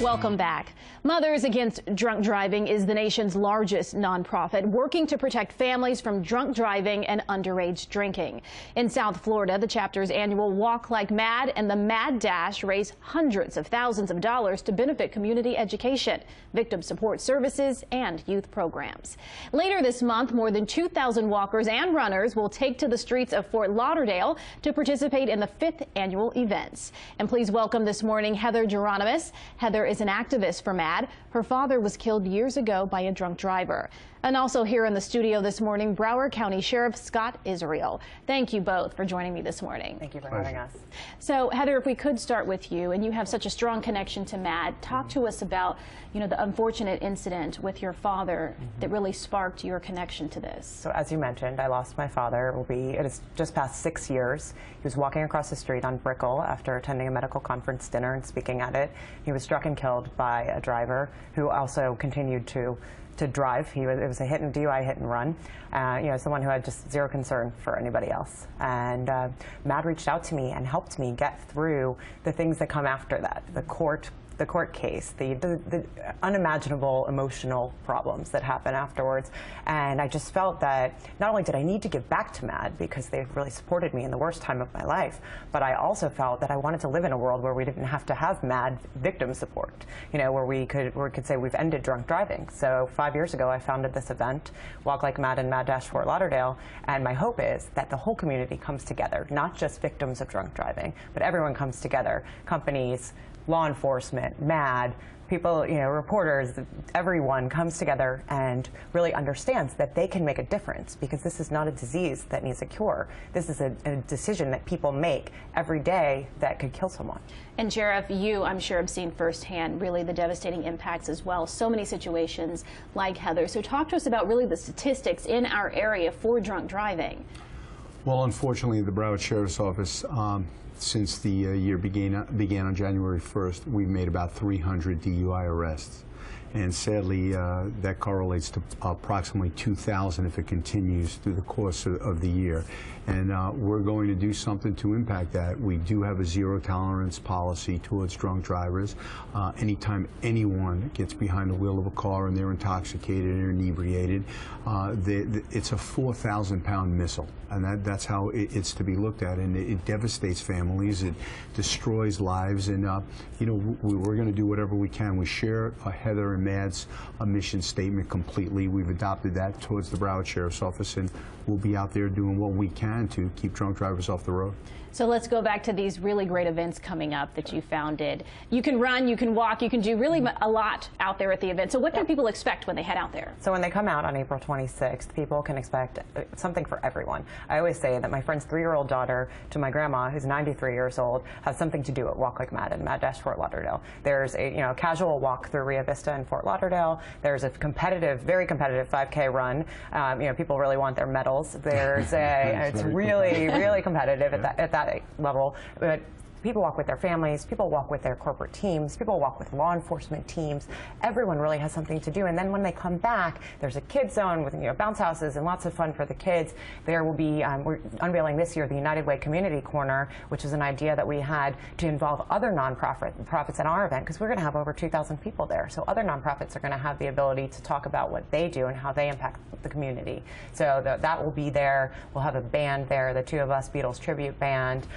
Welcome back. Mothers Against Drunk Driving is the nation's largest nonprofit working to protect families from drunk driving and underage drinking. In South Florida, the chapter's annual Walk Like MADD and the MADD Dash raise hundreds of thousands of dollars to benefit community education, victim support services, and youth programs. Later this month, more than 2,000 walkers and runners will take to the streets of Fort Lauderdale to participate in the 5th annual events. And please welcome this morning Heather Geronimus. Heather is an activist for MADD. Her father was killed years ago by a drunk driver. And also here in the studio this morning, Broward County Sheriff Scott Israel. Thank you both for joining me this morning. Thank you for having us. So, Heather, if we could start with you, and you have such a strong connection to MADD, talk to us about, the unfortunate incident with your father that really sparked your connection to this. So, as you mentioned, I lost my father. It is just past 6 years. He was walking across the street on Brickell after attending a medical conference dinner and speaking at it. He was struck and killed by a driver who also continued to drive. It was a DUI hit and run. Someone who had just zero concern for anybody else. And MADD reached out to me and helped me get through the things that come after that, the court case, the unimaginable emotional problems that happen afterwards. And I just felt that not only did I need to give back to MADD because they've really supported me in the worst time of my life, but I also felt that I wanted to live in a world where we didn't have to have MADD victim support, where we could say we've ended drunk driving. So 5 years ago, I founded this event, Walk Like MADD and MADD Dash Fort Lauderdale, and my hope is that the whole community comes together, not just victims of drunk driving, but everyone comes together, companies, law enforcement, MADD, people, reporters, everyone comes together and really understands that they can make a difference, because this is not a disease that needs a cure. This is a decision that people make every day that could kill someone. And Sheriff, you, I'm sure, have seen firsthand really the devastating impacts as well. So many situations like Heather. So talk to us about really the statistics in our area for drunk driving. Well, unfortunately, the Broward Sheriff's Office, since the year began on January 1st, we've made about 300 DUI arrests. And sadly, that correlates to approximately 2,000 if it continues through the course of the year. And we're going to do something to impact that. We do have a zero-tolerance policy towards drunk drivers. Anytime anyone gets behind the wheel of a car and they're intoxicated or inebriated, it's a 4,000-pound missile. And that's how it's to be looked at. And it devastates families. It destroys lives. And, we're going to do whatever we can. We share Heather and MADD's mission statement completely. We've adopted that towards the Broward Sheriff's Office, and we'll be out there doing what we can to keep drunk drivers off the road. So let's go back to these really great events coming up that you founded. You can run, you can walk, you can do really a lot out there at the event. So what can people expect when they head out there? So when they come out on April 26th, people can expect something for everyone. I always say that my friend's 3-year-old daughter to my grandma, who's 93 years old, has something to do at Walk Like MADD and MADD Dash Fort Lauderdale. There's a casual walk through Rio Vista in Fort Lauderdale. There's a very competitive 5K run. People really want their medals. There's it's really competitive at that level. But people walk with their families, people walk with their corporate teams, people walk with law enforcement teams. Everyone really has something to do. And then when they come back, there's a kids zone with bounce houses and lots of fun for the kids. There will be, we're unveiling this year the United Way Community Corner, which is an idea that we had to involve other nonprofits in our event, because we're going to have over 2,000 people there. So other nonprofits are going to have the ability to talk about what they do and how they impact the community. So that will be there. We'll have a band there, the Two of Us Beatles tribute band,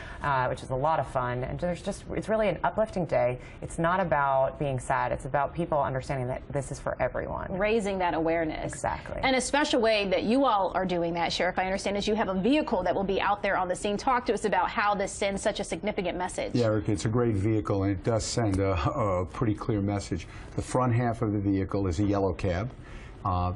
which is a lot of fun. And it's really an uplifting day. It's not about being sad. It's about people understanding that this is for everyone. Raising that awareness. Exactly. And a special way that you all are doing that, Sheriff, I understand, is you have a vehicle that will be out there on the scene. Talk to us about how this sends such a significant message. Yeah, Eric, it's a great vehicle, and it does send a pretty clear message. The front half of the vehicle is a yellow cab.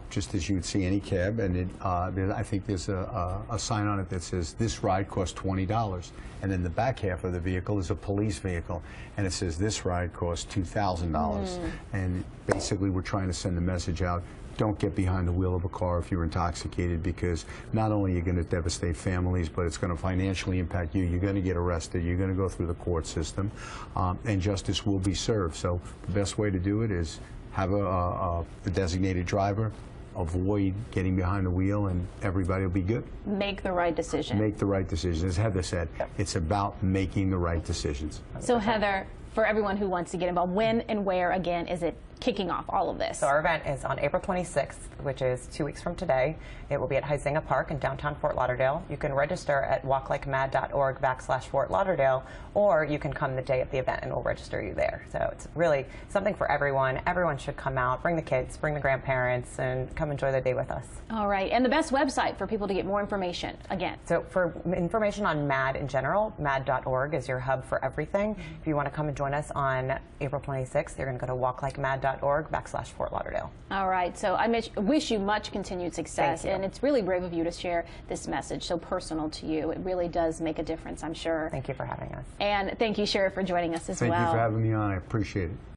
Just as you would see any cab, and I think there's a sign on it that says, "This ride costs $20." And then the back half of the vehicle is a police vehicle, and it says, "This ride costs $2,000. And basically, we're trying to send the message out: don't get behind the wheel of a car if you're intoxicated, because not only are you going to devastate families, but it's going to financially impact you. You're going to get arrested. You're going to go through the court system, and justice will be served. So the best way to do it is have a designated driver, avoid getting behind the wheel, and everybody will be good. Make the right decision. Make the right decision. As Heather said, it's about making the right decisions. So Heather, for everyone who wants to get involved. When and where, again, is it kicking off all of this? So our event is on April 26th, which is 2 weeks from today. It will be at Huizinga Park in downtown Fort Lauderdale. You can register at walklikemadd.org/Fort Lauderdale, or you can come the day of the event and we'll register you there. So it's really something for everyone. Everyone should come out, bring the kids, bring the grandparents, and come enjoy the day with us. All right, and the best website for people to get more information, again? So for information on MADD in general, madd.org is your hub for everything. If you want to come and join us on April 26th, you're going to go to walklikemadd.org/Fort Lauderdale. All right, so I wish you much continued success, and it's really brave of you to share this message so personal to you. It really does make a difference, I'm sure. Thank you for having us. And thank you, Sheriff, for joining us as well. Thank you for having me on. I appreciate it.